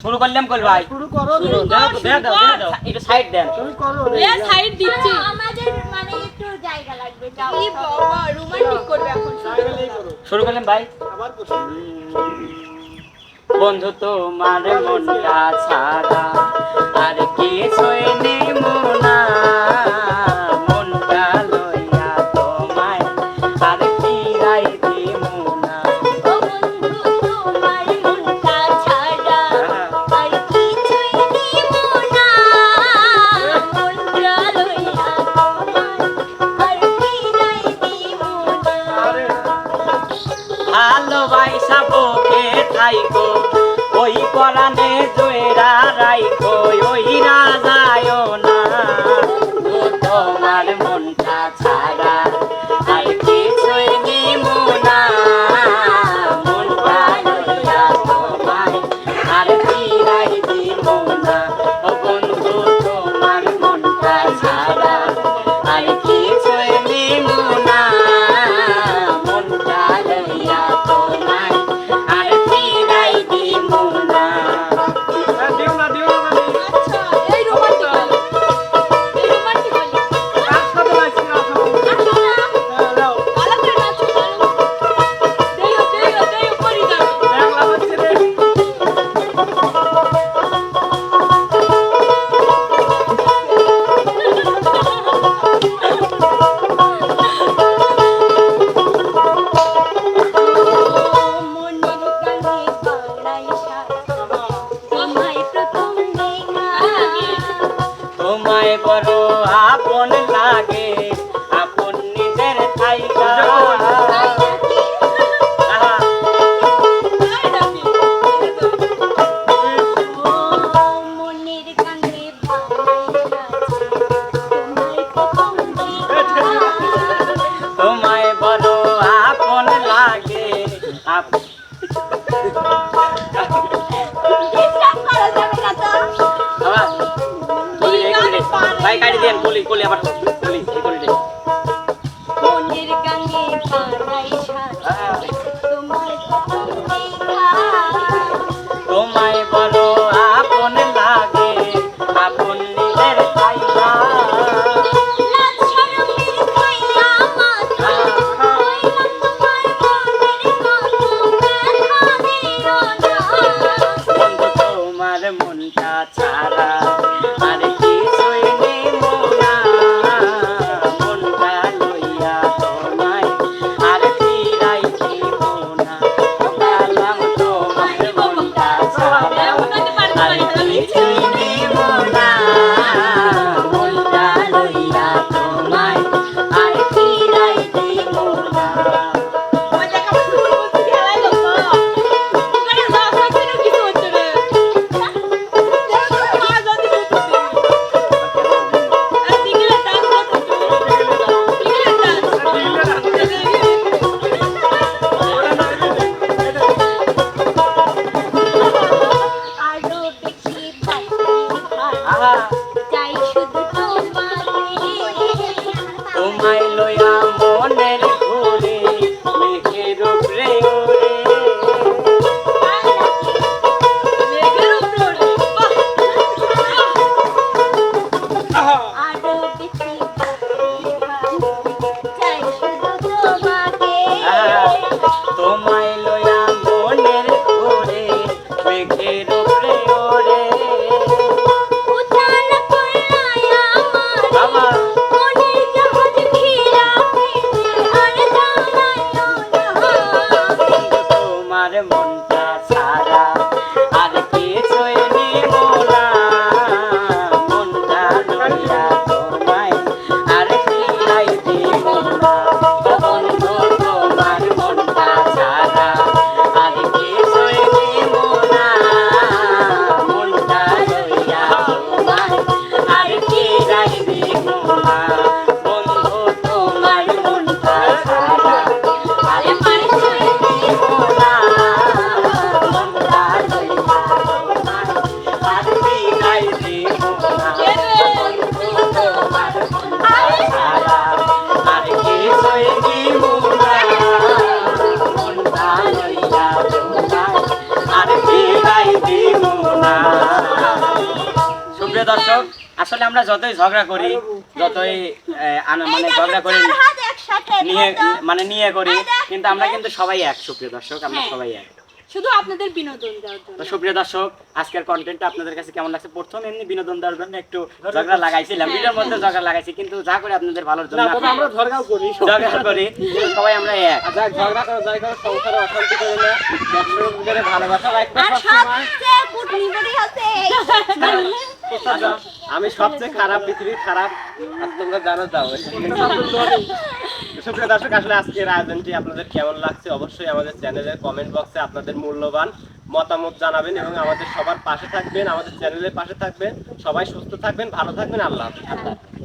শুরু করলাম কল ভাই শুরু করো দাও একটু সাইড দেন তুমি করো সাইড দিচ্ছি আমাদের মানে একটু জায়গা লাগবে যাও কি বাবা রোমান্টিক করবে এখন শুরু করলাম ভাই আবার করো বন্ধু তোমার মনটা ছাড়া আর কিছুই নেই মোনা মনটা লইয়া তোমায় আর ফিরাই দিমু না ও বন্ধু তোমার মনটা ছাড়া আর কিছুই নিব না মনটা লইয়া তোমার আর ফিরাই দিব না ভালোবাসা বুকে থাইকো ওই পরাণে জয়রা রাইকো ওই রাজায়ও না বন্ধু তোমার মনটা ছাড়া আর কিছুই নিমু না মনটা লইয়া তোমায় আর ফিরাই দিমু না ও বন্ধু তোমার মনটা ছাড়া আর কিছুই নিমু না মনটা লইয়া তোমায় আর ফিরাই দিমু না দিও না আচ্ছা এই রোমান্টিক কার সাথে লাগছে না আসো না দাও ভালো করে নাচো দেও করি দাও বাংলা হচ্ছে রে মনের কানে পাড়াই সারা তোমায় প্রথম দেখা তোমায় বড় আপন লাগে আপন নিজের থাইকা আহা, মনের কানে তোমায় প্রথম দেখা তোমায় বড় আপন লাগে ভাই কাটি দেন কলি কলি আবার কলি কলি দেন মনের গানে পাড়াই সারা তোমায় প্রথম দেখা তোমায় বড় আপন লাগে আপন নিজের থাইকা লাজ শরমের খাইয়া মাথা হইলাম তোমার মনের কথা ব্যথা দিও না বন্ধু তোমার মনটা ছাড়া আর কিছুই নিমু না মনটা লইয়া তোমায় আর ফিরাই দিমু না বললাম তোমার মনটা ছাড়া আর কিছুই নিমু না মনটা লইয়া তোমায় আর ফিরাই দিমু না মজা কাম শুরু করতে খেলাই লোক ওখানে যাওয়া কিছু হচ্ছে না দর্শক আসলে আমরা যতই ঝগড়া করি যতই মানে ঝগড়া করি হাত একসাথে নিয়ে করি কিন্তু আমরা কিন্তু সবাই এক সুপ্রিয় দর্শক আমরা হ্যাঁ। সবাই এক শুধু আপনাদের বিনোদন দেওয়ার জন্য। তো সুপ্রিয় দর্শক আজকের কন্টেন্টটা আপনাদের কাছে কেমন লাগছে প্রথম এমনি বিনোদন দেওয়ার জন্য একটু ঝগড়া লাগাইছিলাম ভিডিওর মধ্যে ঝগড়া লাগাইছি কিন্তু যা করে আপনাদের ভালোর জন্য না তবে আমরা ঝগড়াও করি ঝগড়া করি কিন্তু সবাই আমরা এক আর যাই ঝগড়া করা যায় কারণ সংসারে অশান্তি করে না দর্শক করে ভালোবাসা রাখতে আর সবসময় সবচেয়ে কুটনি আছে আমি সবচেয়ে খারাপ পৃথিবীর খারাপ আর তোমরা জানো যাও সুপ্রিয় দর্শক আসলে আজকের আয়োজনটি আপনাদের কেমন লাগছে অবশ্যই আমাদের চ্যানেলের কমেন্ট বক্সে আপনাদের মূল্যবান মতামত জানাবেন এবং আমাদের সবার পাশে থাকবেন আমাদের চ্যানেলের পাশে থাকবেন সবাই সুস্থ থাকবেন ভালো থাকবেন আল্লাহ হাফেজ